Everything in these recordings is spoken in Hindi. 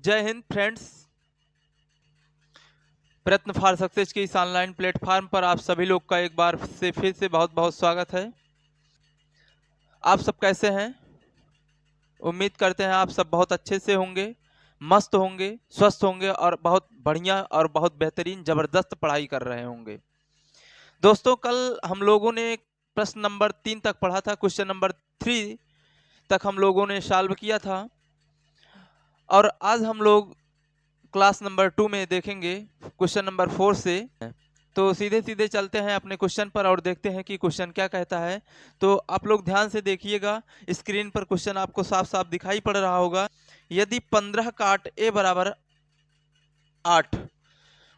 जय हिंद फ्रेंड्स। प्रयत्न फॉर सक्सेस के इस ऑनलाइन प्लेटफॉर्म पर आप सभी लोग का एक बार से फिर से बहुत बहुत स्वागत है। आप सब कैसे हैं? उम्मीद करते हैं आप सब बहुत अच्छे से होंगे, मस्त होंगे, स्वस्थ होंगे और बहुत बढ़िया और बहुत बेहतरीन ज़बरदस्त पढ़ाई कर रहे होंगे। दोस्तों, कल हम लोगों ने प्रश्न नंबर 3 तक पढ़ा था। क्वेश्चन नंबर 3 तक हम लोगों ने सॉल्व किया था और आज हम लोग क्लास नंबर 2 में देखेंगे क्वेश्चन नंबर 4 से। तो सीधे सीधे चलते हैं अपने क्वेश्चन पर और देखते हैं कि क्वेश्चन क्या कहता है। तो आप लोग ध्यान से देखिएगा, स्क्रीन पर क्वेश्चन आपको साफ साफ दिखाई पड़ रहा होगा। यदि 15 काट ए बराबर 8,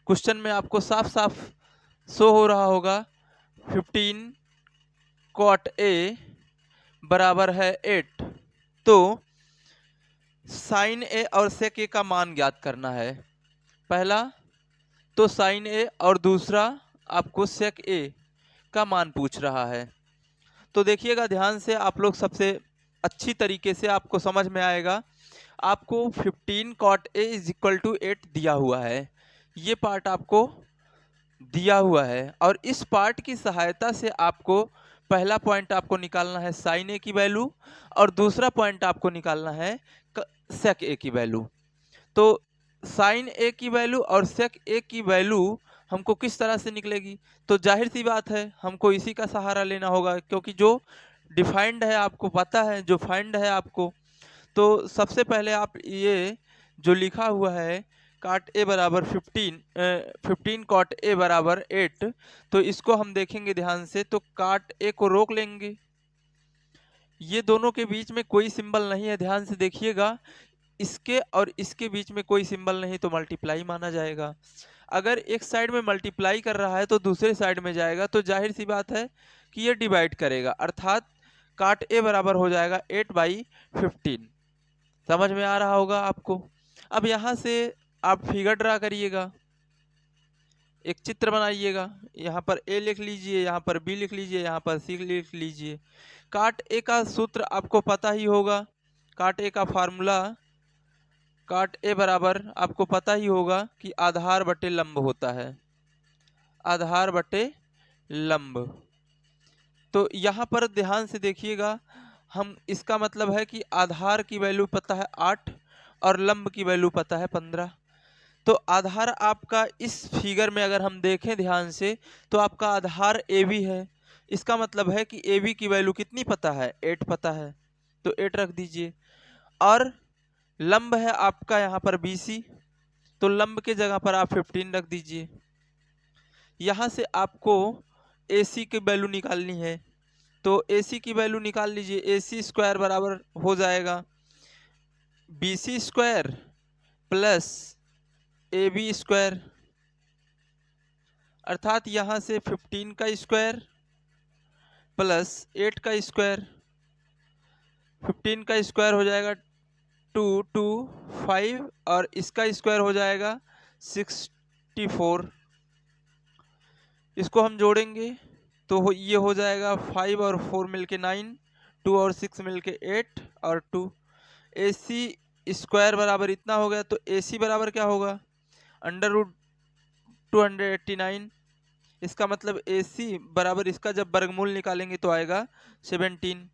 क्वेश्चन में आपको साफ साफ शो हो रहा होगा 15 कॉट ए बराबर है 8। तो साइन ए और सेक ए का मान ज्ञात करना है। पहला तो साइन ए और दूसरा आपको सेक ए का मान पूछ रहा है। तो देखिएगा ध्यान से, आप लोग सबसे अच्छी तरीके से आपको समझ में आएगा। आपको 15 cot A is equal to 8 दिया हुआ है, ये पार्ट आपको दिया हुआ है और इस पार्ट की सहायता से आपको पहला पॉइंट आपको निकालना है साइन ए की वैल्यू और दूसरा पॉइंट आपको निकालना है सेक ए की वैल्यू। तो साइन ए की वैल्यू और सेक ए की वैल्यू हमको किस तरह से निकलेगी? तो जाहिर सी बात है हमको इसी का सहारा लेना होगा, क्योंकि जो डिफाइंड है आपको पता है, जो फाइंड है आपको। तो सबसे पहले आप ये जो लिखा हुआ है काट ए बराबर 15 कॉट ए बराबर 8, तो इसको हम देखेंगे ध्यान से। तो काट ए को रोक लेंगे, ये दोनों के बीच में कोई सिंबल नहीं है, ध्यान से देखिएगा। इसके और इसके बीच में कोई सिंबल नहीं, तो मल्टीप्लाई माना जाएगा। अगर एक साइड में मल्टीप्लाई कर रहा है तो दूसरे साइड में जाएगा, तो जाहिर सी बात है कि ये डिवाइड करेगा, अर्थात काट ए बराबर हो जाएगा 8/15। समझ में आ रहा होगा आपको। अब यहाँ से आप फिगर ड्रा करिएगा, एक चित्र बनाइएगा। यहाँ पर ए लिख लीजिए, यहाँ पर बी लिख लीजिए, यहाँ पर सी लिख लीजिए। काट ए का सूत्र आपको पता ही होगा, काट ए का फार्मूला काट ए बराबर आपको पता ही होगा कि आधार बटे लंब होता है, आधार बटे लंब। तो यहाँ पर ध्यान से देखिएगा, हम इसका मतलब है कि आधार की वैल्यू पता है 8 और लंब की वैल्यू पता है 15। तो आधार आपका इस फिगर में अगर हम देखें ध्यान से, तो आपका आधार ए बी है। इसका मतलब है कि ए बी की वैल्यू कितनी पता है? 8 पता है, तो 8 रख दीजिए। और लंब है आपका यहाँ पर BC, तो लंब के जगह पर आप 15 रख दीजिए। यहाँ से आपको AC की वैल्यू निकालनी है, तो AC की वैल्यू निकाल लीजिए। AC स्क्वायर बराबर हो जाएगा BC square plus AB square, अर्थात यहाँ से 15 का स्क्वायर प्लस 8 का स्क्वायर। 15 का स्क्वायर हो जाएगा 225 और इसका स्क्वायर हो जाएगा 64। इसको हम जोड़ेंगे तो ये हो जाएगा 5 और 4 मिलके 9, 2 और 6 मिलके 8 और 2। AC स्क्वायर बराबर इतना हो गया, तो AC बराबर क्या होगा? √289। इसका मतलब AC बराबर इसका जब वर्गमूल निकालेंगे तो आएगा 17।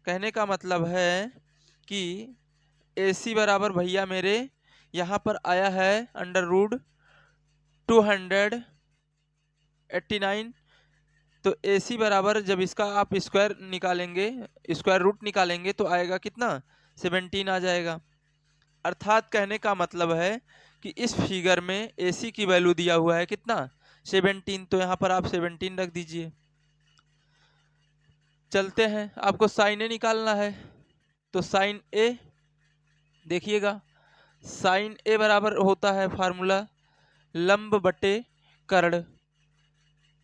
कहने का मतलब है कि AC बराबर भैया मेरे यहाँ पर आया है √289। तो AC बराबर जब इसका आप स्क्वायर निकालेंगे, स्क्वायर रूट निकालेंगे, तो आएगा कितना? 17 आ जाएगा। अर्थात कहने का मतलब है कि इस फिगर में AC की वैल्यू दिया हुआ है कितना? 17। तो यहाँ पर आप 17 रख दीजिए। चलते हैं, आपको साइन ए निकालना है। तो साइन ए देखिएगा, साइन ए बराबर होता है फार्मूला लंब बटे कर्ण।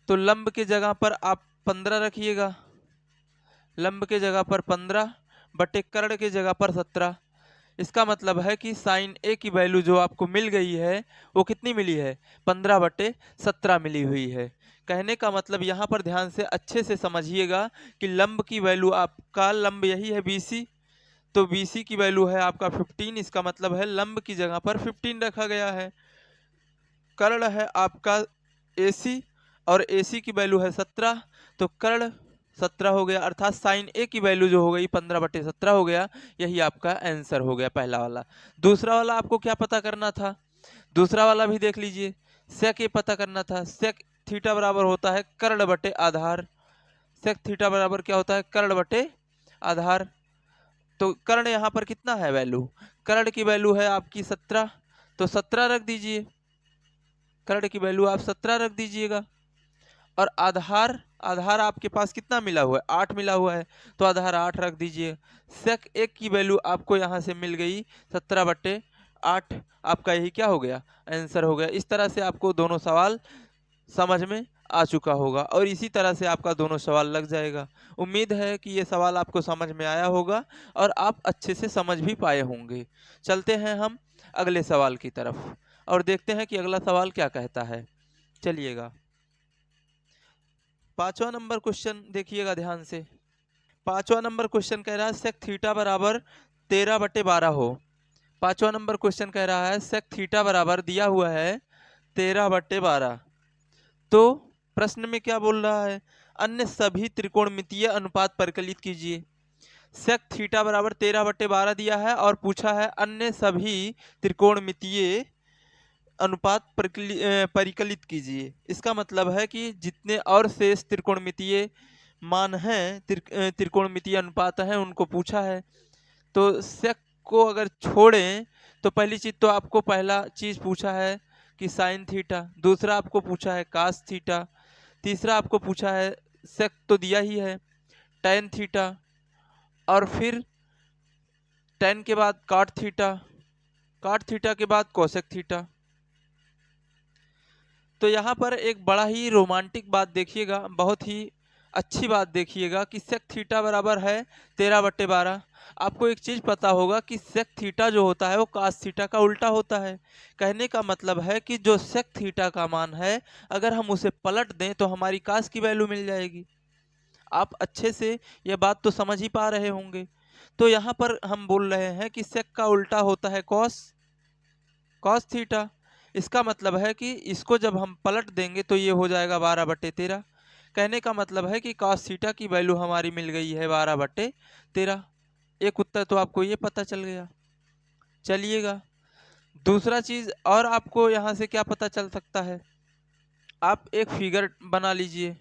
तो लंब के जगह पर आप 15 रखिएगा, लंब के जगह पर 15 बटे कर्ण के जगह पर 17। इसका मतलब है कि साइन ए की वैल्यू जो आपको मिल गई है वो कितनी मिली है? 15/17 मिली हुई है। कहने का मतलब यहाँ पर ध्यान से अच्छे से समझिएगा कि लंब की वैल्यू आपका, लंब यही है BC, तो BC की वैल्यू है आपका 15, इसका मतलब है लंब की जगह पर 15 रखा गया है। कर्ण है आपका AC और AC की वैल्यू है 17, तो कर्ण 17 हो गया, अर्थात साइन A की वैल्यू जो हो गई 15/17 हो गया। यही आपका आंसर हो गया पहला वाला। दूसरा वाला आपको क्या पता करना था, दूसरा वाला भी देख लीजिए। सेक ए पता करना था। सेक थीटा बराबर होता है कर्ण बटे आधार। सेक थीटा बराबर क्या होता है, कर्ण बटे आधार। तो कर्ण यहाँ पर कितना है वैल्यू, कर्ण की वैल्यू है आपकी 17, तो 17 रख दीजिए। कर्ण की वैल्यू आप 17 रख दीजिएगा। और आधार, आधार आपके पास कितना मिला हुआ है, 8 मिला हुआ है, तो आधार 8 रख दीजिए। सेक एक की वैल्यू आपको यहाँ से मिल गई 17/8। आपका यही क्या हो गया, आंसर हो गया। इस तरह से आपको दोनों सवाल समझ में आ चुका होगा और इसी तरह से आपका दोनों सवाल लग जाएगा। उम्मीद है कि ये सवाल आपको समझ में आया होगा और आप अच्छे से समझ भी पाए होंगे। चलते हैं हम अगले सवाल की तरफ और देखते हैं कि अगला सवाल क्या कहता है। चलिएगा, 5वां नंबर क्वेश्चन देखिएगा ध्यान से। 5वां नंबर क्वेश्चन कह रहा है सेक थीटा बराबर 13/12 हो। 5वां नंबर क्वेश्चन कह रहा है सेक थीटा बराबर दिया हुआ है 13/12। तो प्रश्न में क्या बोल रहा है, अन्य सभी त्रिकोणमितीय अनुपात परिकलित कीजिए। सेक थीटा बराबर 13/12 दिया है और पूछा है अन्य सभी त्रिकोणमितीय अनुपात परिकलित कीजिए। इसका मतलब है कि जितने और शेष त्रिकोणमितीय मान हैं, त्रिकोणमितीय अनुपात हैं, उनको पूछा है। तो सेक को अगर छोड़ें तो पहली चीज तो आपको पहला चीज पूछा है कि साइन थीटा, दूसरा आपको पूछा है कास थीटा, तीसरा आपको पूछा है, सेक तो दिया ही है, टैन थीटा, और फिर टैन के बाद काट थीटा, काट थीटा के बाद कोसेक थीटा। तो यहाँ पर एक बड़ा ही रोमांटिक बात देखिएगा, बहुत ही अच्छी बात देखिएगा कि सेक थीटा बराबर है 13/12। आपको एक चीज़ पता होगा कि सेक थीटा जो होता है वो कास थीटा का उल्टा होता है। कहने का मतलब है कि जो सेक थीटा का मान है अगर हम उसे पलट दें तो हमारी कास की वैल्यू मिल जाएगी। आप अच्छे से यह बात तो समझ ही पा रहे होंगे। तो यहाँ पर हम बोल रहे हैं कि सेक का उल्टा होता है कॉस, कॉस थीटा। इसका मतलब है कि इसको जब हम पलट देंगे तो ये हो जाएगा 12/13। कहने का मतलब है कि कॉस थीटा की वैल्यू हमारी मिल गई है 12/13। एक उत्तर तो आपको ये पता चल गया। चलिएगा, दूसरा चीज और आपको यहाँ से क्या पता चल सकता है, आप एक फिगर बना लीजिए।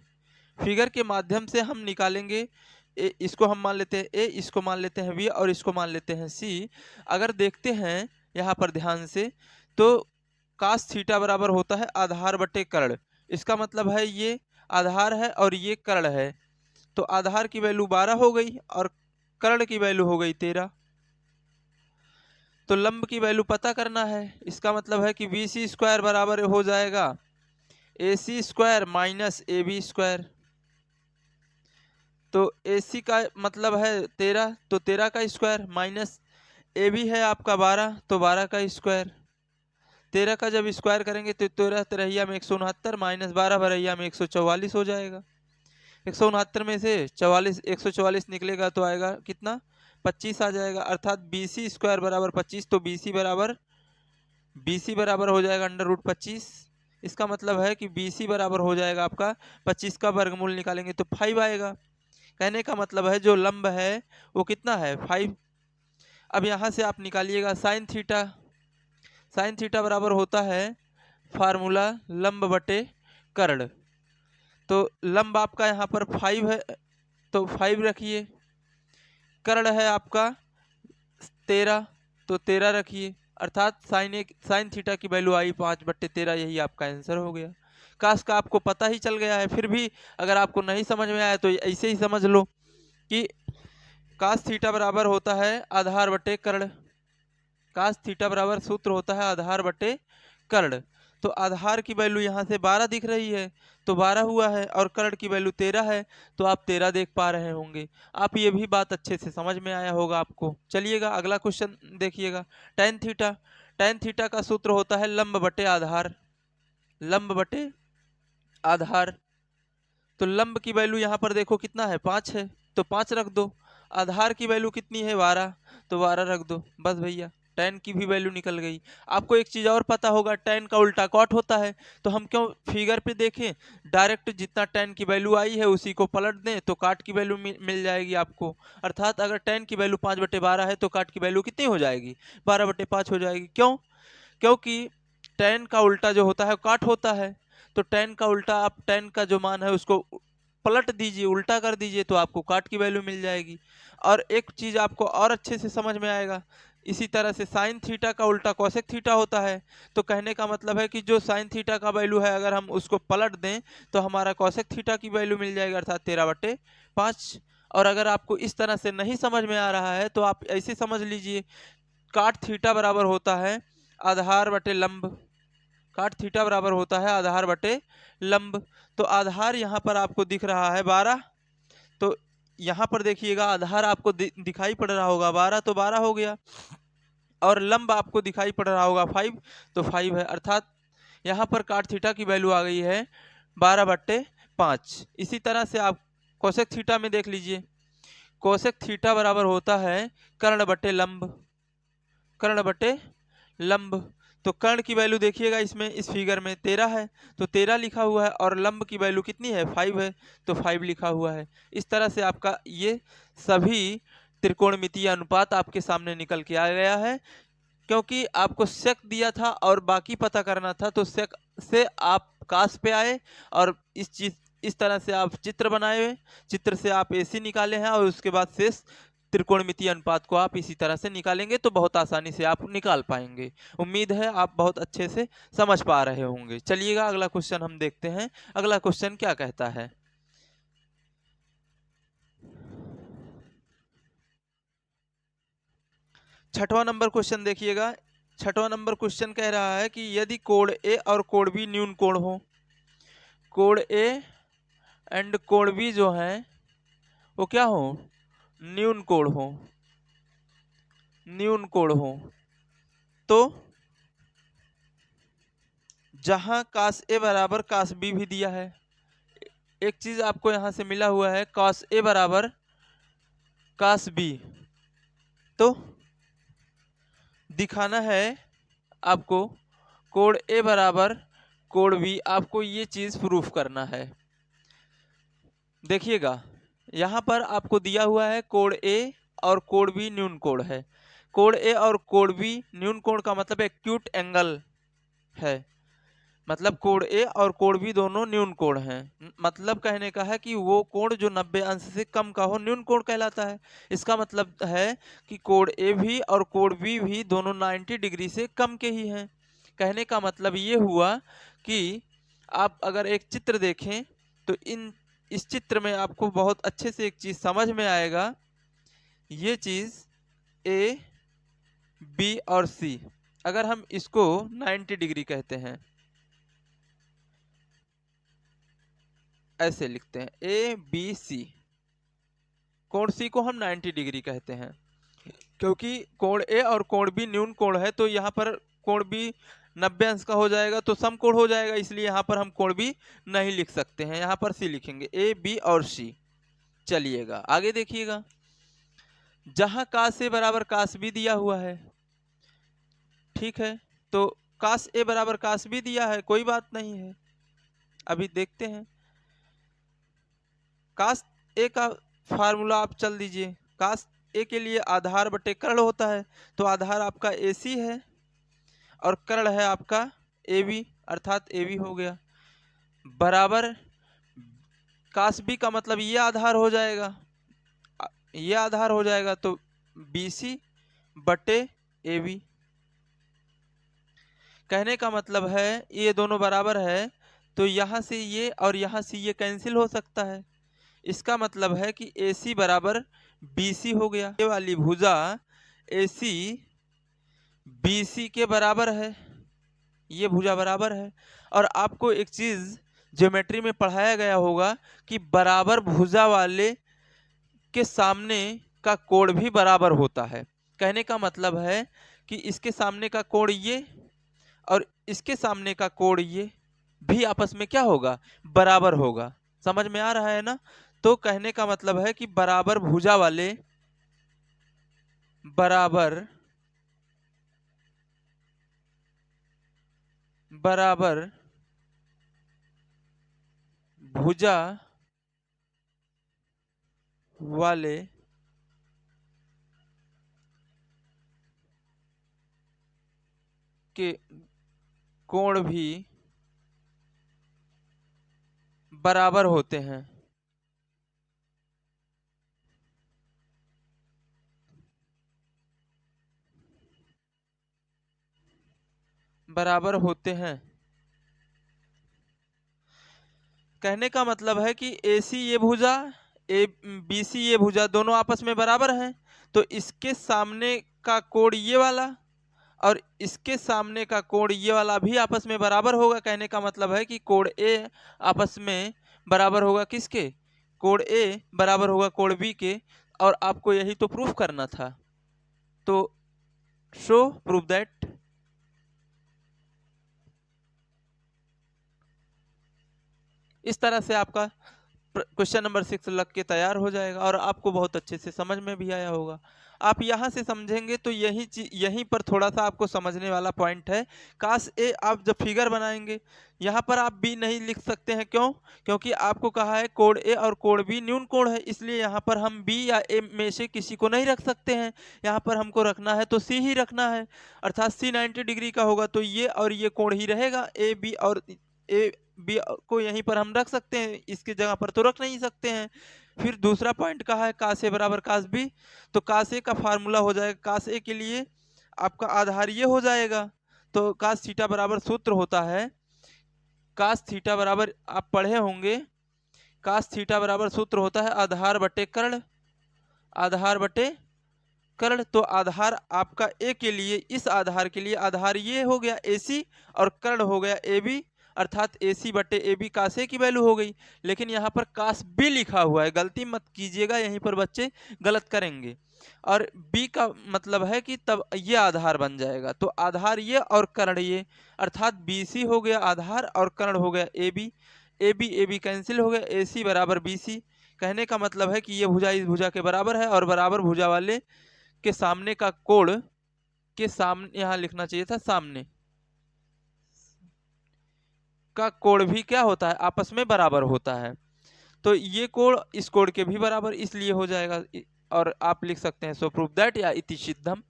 फिगर के माध्यम से हम निकालेंगे इसको हम मान लेते हैं ए, इसको मान लेते हैं बी और इसको मान लेते हैं सी। अगर देखते हैं यहाँ पर ध्यान से तो कास थीटा बराबर होता है आधार बटे कर्ण। इसका मतलब है ये आधार है और ये कर्ण है, तो आधार की वैल्यू 12 हो गई और कर्ण की वैल्यू हो गई 13। तो लंब की वैल्यू पता करना है। इसका मतलब है कि BC² बराबर हो जाएगा AC² माइनस AB²। तो AC का मतलब है 13, तो 13 का स्क्वायर माइनस AB है आपका 12, तो 12 का स्क्वायर। 13 का जब स्क्वायर करेंगे तो 13 तिरहिया में 169 माइनस 12 भरहिया में 144 हो जाएगा। 169 में से 44 144 निकलेगा तो आएगा कितना, 25 आ जाएगा। अर्थात BC² बराबर 25, तो BC बराबर हो जाएगा √25। इसका मतलब है कि BC बराबर हो जाएगा आपका 25 का वर्गमूल निकालेंगे तो 5 आएगा। कहने का मतलब है जो लंब है वो कितना है, 5। अब यहाँ से आप निकालिएगा साइन थीटा। साइन थीटा बराबर होता है फार्मूला लंब बटे कर्ण। तो लंब आपका यहाँ पर 5 है तो 5 रखिए, कर्ण है आपका 13 तो 13 रखिए, अर्थात साइन थीटा की वैल्यू आई 5/13। यही आपका आंसर हो गया। काश का आपको पता ही चल गया है, फिर भी अगर आपको नहीं समझ में आया तो ऐसे ही समझ लो कि कास थीटा बराबर होता है आधार बटे कर्ण। कास थीटा बराबर सूत्र होता है आधार बटे कर्ण। तो आधार की वैल्यू यहाँ से 12 दिख रही है तो 12 हुआ है और कर्ण की वैल्यू 13 है तो आप 13 देख पा रहे होंगे। आप ये भी बात अच्छे से समझ में आया होगा आपको। चलिएगा अगला क्वेश्चन देखिएगा। टैन थीटा, टैन थीटा का सूत्र होता है लंब बटे आधार, लंब बटे आधार। तो लंब की वैल्यू यहाँ पर देखो कितना है, 5 है, तो 5 रख दो। आधार की वैल्यू कितनी है, 12, तो 12 रख दो, बस भैया tan की भी वैल्यू निकल गई। आपको एक चीज़ और पता होगा, tan का उल्टा cot होता है, तो हम क्यों फिगर पे देखें, डायरेक्ट जितना tan की वैल्यू आई है उसी को पलट दें तो cot की वैल्यू मिल जाएगी आपको। अर्थात अगर tan की वैल्यू 5/12 है तो cot की वैल्यू कितनी हो जाएगी, 12/5 हो जाएगी। क्यों? क्योंकि tan का उल्टा जो होता है cot होता है, तो tan का उल्टा आप tan का जो मान है उसको पलट दीजिए, उल्टा कर दीजिए, तो आपको cot की वैल्यू मिल जाएगी। और एक चीज़ आपको और अच्छे से समझ में आएगा, इसी तरह से साइन थीटा का उल्टा कोसेक थीटा होता है। तो कहने का मतलब है कि जो साइन थीटा का वैल्यू है अगर हम उसको पलट दें तो हमारा कोसेक थीटा की वैल्यू मिल जाएगी, अर्थात 13/5। और अगर आपको इस तरह से नहीं समझ में आ रहा है तो आप ऐसे समझ लीजिए, काट थीटा बराबर होता है आधार बटे लंब, काट थीटा बराबर होता है आधार बटे लंब। तो आधार यहाँ पर आपको दिख रहा है 12, तो यहाँ पर देखिएगा आधार आपको दिखाई पड़ रहा होगा 12, तो 12 हो गया, और लंब आपको दिखाई पड़ रहा होगा 5, तो 5 है। अर्थात यहाँ पर काट थीटा की वैल्यू आ गई है 12/5। इसी तरह से आप कोसेक थीटा में देख लीजिए, कोसेक थीटा बराबर होता है कर्ण बटे लंब, कर्ण बटे लंब। तो कर्ण की वैल्यू देखिएगा इसमें इस फिगर में 13 है, तो 13 लिखा हुआ है, और लंब की वैल्यू कितनी है 5 है, तो 5 लिखा हुआ है। इस तरह से आपका ये सभी त्रिकोणमितीय अनुपात आपके सामने निकल के आ गया है। क्योंकि आपको सेक दिया था और बाकी पता करना था, तो सेक से आप कास पे आए और इस तरह से आप चित्र बनाए, चित्र से आप एसी निकाले हैं, और उसके बाद शेष त्रिकोणमितीय अनुपात को आप इसी तरह से निकालेंगे तो बहुत आसानी से आप निकाल पाएंगे। उम्मीद है आप बहुत अच्छे से समझ पा रहे होंगे। चलिएगा अगला क्वेश्चन हम देखते हैं, अगला क्वेश्चन क्या कहता है। छठवां नंबर क्वेश्चन देखिएगा। छठवां नंबर क्वेश्चन कह रहा है कि यदि कोण ए और कोण बी न्यून कोण हो, कोण ए एंड कोण बी जो है वो क्या हो, न्यून कोण हो, न्यून कोण हो, तो जहां कास ए बराबर कास बी भी दिया है, एक चीज आपको यहां से मिला हुआ है कास ए बराबर कास बी, तो दिखाना है आपको कोण ए बराबर कोण बी, आपको ये चीज प्रूफ करना है। देखिएगा यहाँ पर आपको दिया हुआ है कोण ए और कोण बी न्यून कोण है। कोण ए और कोण बी न्यून कोण का मतलब एक्यूट एंगल है, मतलब कोण ए और कोण बी दोनों न्यून कोण हैं। मतलब कहने का है कि वो कोण जो 90 अंश से कम का हो न्यून कोण कहलाता है। इसका मतलब है कि कोण ए भी और कोण बी भी दोनों 90 डिग्री से कम के ही हैं। कहने का मतलब ये हुआ कि आप अगर एक चित्र देखें तो इस चित्र में आपको बहुत अच्छे से एक चीज समझ में आएगा। ये चीज ए बी और सी, अगर हम इसको 90 डिग्री कहते हैं, ऐसे लिखते हैं ए बी सी, कोण सी को हम 90 डिग्री कहते हैं, क्योंकि कोण ए और कोण बी न्यून कोण है, तो यहाँ पर कोण बी 90 अंश का हो जाएगा तो समकोण हो जाएगा, इसलिए यहाँ पर हम कोण बी नहीं लिख सकते हैं, यहाँ पर सी लिखेंगे, ए बी और सी। चलिएगा आगे देखिएगा, जहां कास ए बराबर कास बी दिया हुआ है, ठीक है, तो कास ए बराबर कास बी दिया है, कोई बात नहीं है, अभी देखते हैं। कास ए का फार्मूला आप चल दीजिए, कास ए के लिए आधार बटे कर्ण होता है, तो आधार आपका ए सी है और कर्ण है आपका ए बी, अर्थात ए बी हो गया, बराबर कास बी का मतलब ये आधार हो जाएगा, ये आधार हो जाएगा, तो बी सी बटे ए बी। कहने का मतलब है ये दोनों बराबर है, तो यहाँ से ये और यहाँ से ये कैंसिल हो सकता है। इसका मतलब है कि AC बराबर BC हो गया, ये वाली भुजा AC BC के बराबर है, ये भुजा बराबर है। और आपको एक चीज ज्योमेट्री में पढ़ाया गया होगा कि बराबर भुजा वाले के सामने का कोण भी बराबर होता है। कहने का मतलब है कि इसके सामने का कोण ये और इसके सामने का कोण ये भी आपस में क्या होगा, बराबर होगा। समझ में आ रहा है ना? तो कहने का मतलब है कि बराबर भुजा वाले बराबर बराबर भुजा वाले के कोण भी बराबर होते हैं। बराबर होते हैं कहने का मतलब है कि AC ये भुजा ए BC ये भुजा दोनों आपस में बराबर हैं, तो इसके सामने का कोण ये वाला और इसके सामने का कोण ये वाला भी आपस में बराबर होगा। कहने का मतलब है कि कोण A आपस में बराबर होगा किसके? कोण A बराबर होगा कोण B के, और आपको यही तो प्रूफ करना था। तो शो प्रूफ दैट इस तरह से आपका क्वेश्चन नंबर 6 लग के तैयार हो जाएगा और आपको बहुत अच्छे से समझ में भी आया होगा। आप यहाँ से समझेंगे तो यहीं पर थोड़ा सा आपको समझने वाला पॉइंट है। काश ए आप जब फिगर बनाएंगे यहाँ पर आप बी नहीं लिख सकते हैं, क्यों? क्योंकि आपको कहा है कोण ए और कोण बी न्यून कोण है, इसलिए यहाँ पर हम बी या ए में से किसी को नहीं रख सकते हैं। यहाँ पर हमको रखना है तो सी ही रखना है, अर्थात सी 90 डिग्री का होगा, तो ये और ये कोण ही रहेगा। ए बी और ए बी को यहीं पर हम रख सकते हैं, इसकी जगह पर तो रख नहीं सकते हैं। फिर दूसरा पॉइंट कहा है कास ए बराबर कास बी, तो कास ए का फार्मूला हो जाएगा, कास ए के लिए आपका आधार ये हो जाएगा। तो कास थीटा बराबर सूत्र होता है, कास थीटा बराबर आप पढ़े होंगे, कास थीटा बराबर सूत्र होता है आधार बटे कर्ण, आधार बटे कर्ण। तो आधार आपका ए के लिए, इस आधार के लिए आधार ये हो गया AC और कर्ण हो गया AB, अर्थात AC बटे AB कास ए की वैल्यू हो गई। लेकिन यहाँ पर कास B लिखा हुआ है, गलती मत कीजिएगा, यहीं पर बच्चे गलत करेंगे। और B का मतलब है कि तब ये आधार बन जाएगा, तो आधार ये और कर्ण ये, अर्थात BC हो गया आधार और कर्ण हो गया AB, AB कैंसिल हो गया, AC बराबर BC। कहने का मतलब है कि ये भुजा इस भुजा के बराबर है और बराबर भुजा वाले के सामने का कोण के सामने, यहां लिखना चाहिए था सामने का कोण भी क्या होता है? आपस में बराबर होता है। तो ये कोण इस कोण के भी बराबर इसलिए हो जाएगा, और आप लिख सकते हैं सो प्रूफ दैट या इति सिद्धम।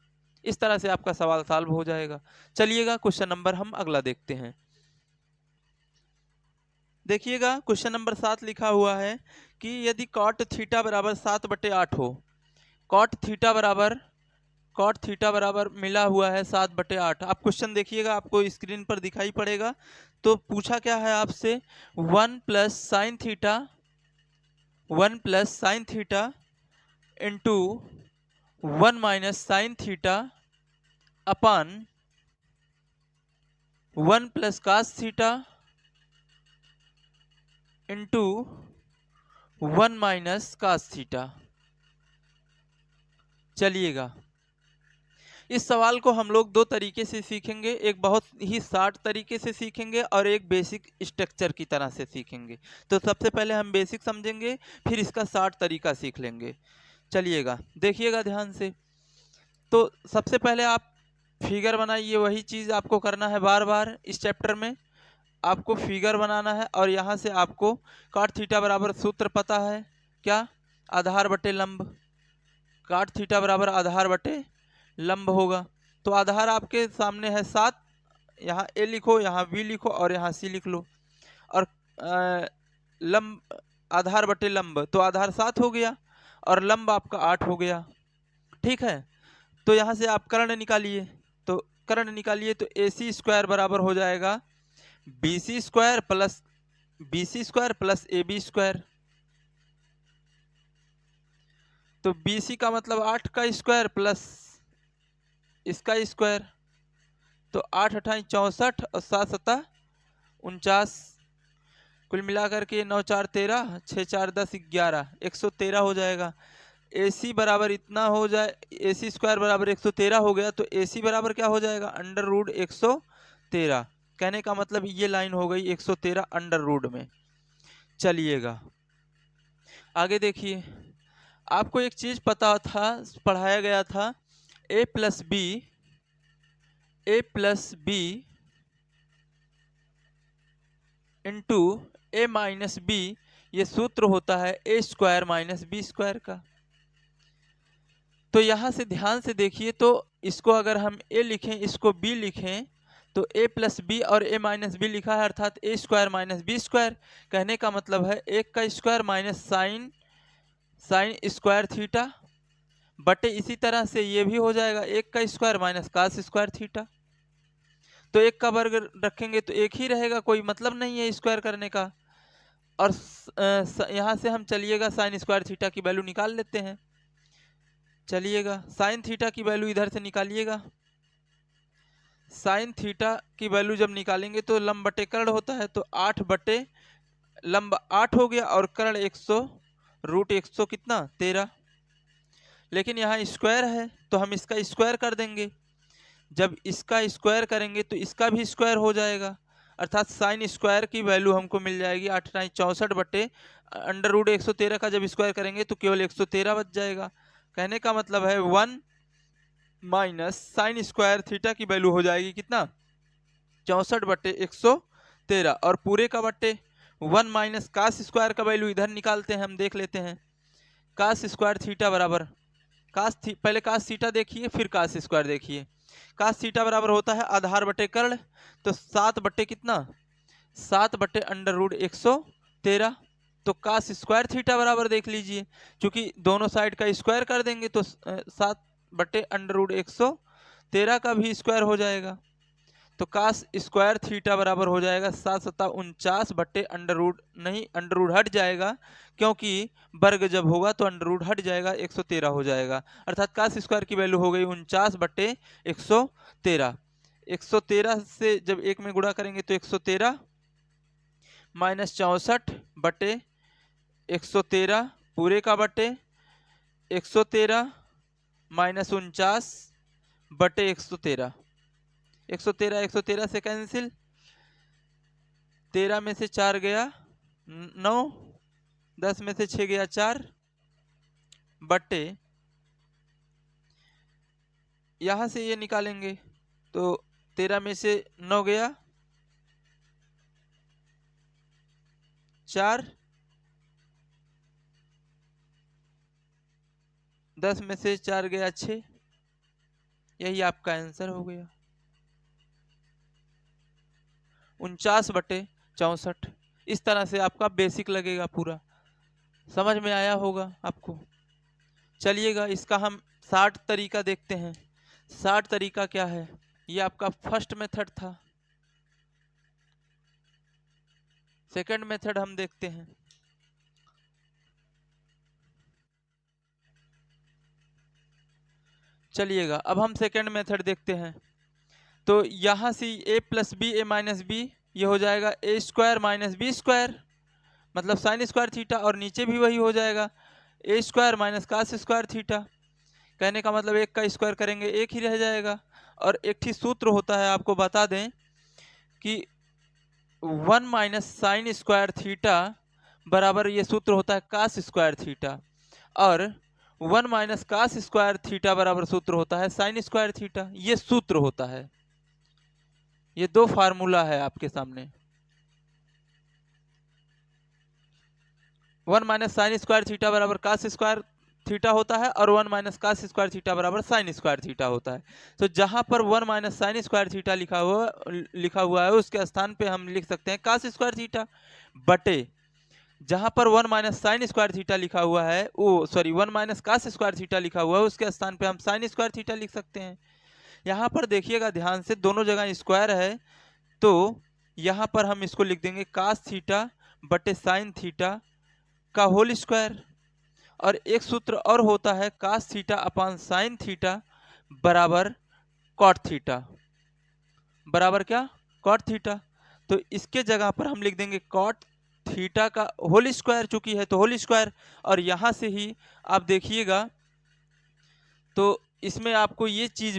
इस तरह से आपका सवाल सॉल्व हो जाएगा। चलिएगा क्वेश्चन नंबर हम अगला देखते हैं। देखिएगा क्वेश्चन नंबर 7 लिखा हुआ है कि यदि कॉट थीटा बराबर 7/8 हो, कॉट थीटा बराबर, कॉट थीटा बराबर मिला हुआ है 7/8। आप क्वेश्चन देखिएगा, आपको स्क्रीन पर दिखाई पड़ेगा। तो पूछा क्या है आपसे, 1 plus sine theta, 1 plus sine theta into 1 minus sine theta upon 1 plus cos theta into 1 minus cos theta. चलिएगा इस सवाल को हम लोग दो तरीके से सीखेंगे, एक बहुत ही शार्ट तरीके से सीखेंगे और एक बेसिक स्ट्रक्चर की तरह से सीखेंगे। तो सबसे पहले हम बेसिक समझेंगे, फिर इसका शार्ट तरीका सीख लेंगे। चलिएगा देखिएगा ध्यान से। तो सबसे पहले आप फिगर बनाइए, वही चीज़ आपको करना है बार बार इस चैप्टर में, आपको फिगर बनाना है। और यहाँ से आपको कॉट थीटा बराबर सूत्र पता है क्या? आधार बटे लंब, कॉट थीटा बराबर आधार बटे लंब होगा। तो आधार आपके सामने है 7, यहाँ A लिखो, यहाँ B लिखो और यहाँ C लिख लो। और लंब, आधार बटे लंब, तो आधार 7 हो गया और लंब आपका 8 हो गया। ठीक है, तो यहाँ से आप कर्ण निकालिए, तो कर्ण निकालिए तो AC स्क्वायर बराबर हो जाएगा BC square plus AB square. तो BC का मतलब 8 का स्क्वायर प्लस इसका स्क्वायर, तो 8 अठाई 64 और 7 सता 49, कुल मिलाकर के 9 4 13, 6 4 10 11, 113 हो जाएगा। AC बराबर इतना हो जाए, AC स्क्वायर बराबर 113 हो गया, तो AC बराबर क्या हो जाएगा? Under root 113। कहने का मतलब ये लाइन हो गई 113 अंडर रूट में। चलिएगा आगे देखिए, आपको एक चीज़ पता था, पढ़ाया गया था ए प्लस बी इंटू ए माइनस बी, ये सूत्र होता है ए स्क्वायर माइनस बी स्क्वायर का। तो यहां से ध्यान से देखिए, तो इसको अगर हम ए लिखें, इसको बी लिखें, तो ए प्लस बी और ए माइनस बी लिखा है, अर्थात ए स्क्वायर माइनस बी स्क्वायर। कहने का मतलब है एक का square minus sign square theta बटे, इसी तरह से ये भी हो जाएगा एक का square minus cos square theta. तो एक का वर्ग रखेंगे तो एक ही रहेगा, कोई मतलब नहीं है स्क्वायर करने का। और यहाँ से हम चलिएगा साइन स्क्वायर थीटा की वैल्यू निकाल लेते हैं। चलिएगा साइन थीटा की वैल्यू इधर से निकालिएगा। साइन थीटा की वैल्यू जब निकालेंगे तो लंब बटे कर्ण होता है, तो 8 बटे लंब 8 हो गया और कर्ण 100 रूट 100 कितना 13। लेकिन यहाँ स्क्वायर है तो हम इसका स्क्वायर कर देंगे। जब इसका स्क्वायर करेंगे तो इसका भी स्क्वायर हो जाएगा, अर्थात साइन स्क्वायर की वैल्यू हमको मिल जाएगी 8 9 64 बटे अंडर रूट 113 का जब स्क्वायर करेंगे तो केवल 113 बच जाएगा। कहने का मतलब है 1 माइनस साइन स्क्वायर थीटा की वैल्यू हो जाएगी कितना 64 बटे 113, और पूरे का बटे 1 माइनस कास स्क्वायर का वैल्यू इधर निकालते हैं, हम देख लेते हैं। कास स्क्वायर थीटा बराबर पहले कास थीटा देखिए फिर कास स्क्वायर देखिए। कास थीटा बराबर होता है आधार बटे कर्ण, तो 7 बटे कितना 7 बटे अंडर रूट 113। तो कास स्क्वायर थीटा बराबर देख लीजिए, क्योंकि दोनों साइड का स्क्वायर कर देंगे तो 7 बटे अंडर रूट 113 का भी स्क्वायर हो जाएगा। तो कास स्क्वायर थीटा बराबर हो जाएगा 7 सत्ता 49 बटे अंडर रूट, नहीं अंडर रूट हट जाएगा, क्योंकि वर्ग जब होगा तो अंडर रूट हट जाएगा 113 हो जाएगा, अर्थात कास स्क्वायर की वैल्यू हो गई 49 बटे 113। 113 से जब एक में गुणा करेंगे तो 113 माइनस 64 बटे 113 पूरे का बटे 113 माइनस 49 बटे 113। 113 से कैंसिल, 13 में से 4 गया 9, 10 में से 6 गया 4 बटे, यहां से ये निकालेंगे तो 13 में से 9 गया 4, 10 में से 4 गया 6, यही आपका आंसर हो गया 49 बटे 64। इस तरह से आपका बेसिक लगेगा, पूरा समझ में आया होगा आपको। चलिएगा इसका हम 60 तरीका देखते हैं। 60 तरीका क्या है, ये आपका फर्स्ट मेथड था। सेकंड मेथड हम देखते हैं। चलिएगा अब हम सेकंड मेथड देखते हैं। तो यहाँ से A plus B A minus B, ये हो जाएगा A square minus B square, मतलब साइन स्क्वायर थीटा, और नीचे भी वही हो जाएगा A square minus cos square theta. कहने का मतलब एक का स्क्वायर करेंगे एक ही रह जाएगा। और एक ही सूत्र होता है, आपको बता दें कि 1 माइनस साइन स्क्वायर थीटा बराबर ये सूत्र होता है कास स्क्वायर थीटा, और 1 माइनस कास स्क्वायर थीटा बराबर सूत्र होता है साइन स्क्वायर थीटा। ये सूत्र होता है, ये दो फार्मूला है आपके सामने। 1 माइनस साइन स्क्वायर थीटा बराबर कास स्क्वायर थीटा होता है, और 1 माइनस कास स्क्वायर थीटा बराबर साइन स्क्वायर थीटा होता है। तो जहां पर 1 माइनस साइन स्क्वायर थीटा लिखा हुआ है उसके स्थान पे हम लिख सकते हैं कास स्क्वायर थीटा, बटे जहां पर 1 माइनस साइन स्क्वायर थीटा लिखा हुआ है, 1 माइनस कास स्क्वायर थीटा लिखा हुआ है उसके स्थान पे हम साइन स्क्वायर थीटा लिख सकते हैं। यहाँ पर देखिएगा ध्यान से, दोनों जगह स्क्वायर है, तो यहाँ पर हम इसको लिख देंगे कास थीटा बटे साइन थीटा का होल स्क्वायर। और एक सूत्र और होता है cos theta upon sine theta बराबर कॉट थीटा, बराबर क्या कॉट थीटा। तो इसके जगह पर हम लिख देंगे कॉट थीटा का होल स्क्वायर, चूंकि है तो होल स्क्वायर। और यहां से ही आप देखिएगा तो इसमें आपको ये चीज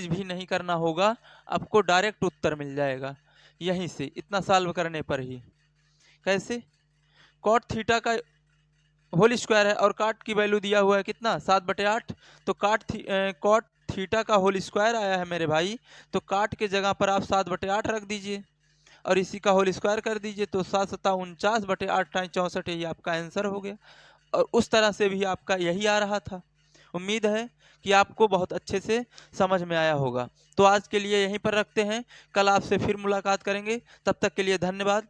भी नहीं करना होगा, आपको डायरेक्ट उत्तर मिल जाएगा यहीं से, इतना सॉल्व करने पर ही। कैसे, कॉट थीटा का होल स्क्वायर है और काट की वैल्यू दिया हुआ है कितना 7/8। तो कॉट थीटा का होल स्क्वायर आया है मेरे भाई। तो काट के जगह पर आप 7/8 रख दीजिए और इसी का होल स्क्वायर कर दीजिए। तो 7×7 = 49 टाइम 64, यही आपका आंसर हो गया। और उस तरह से भी आपका यही आ रहा था। उम्मीद है कि आपको बहुत अच्छे से समझ में आया होगा। तो आज के लिए यहीं पर रखते हैं, कल आपसे फिर मुलाकात करेंगे। तब तक के लिए धन्यवाद।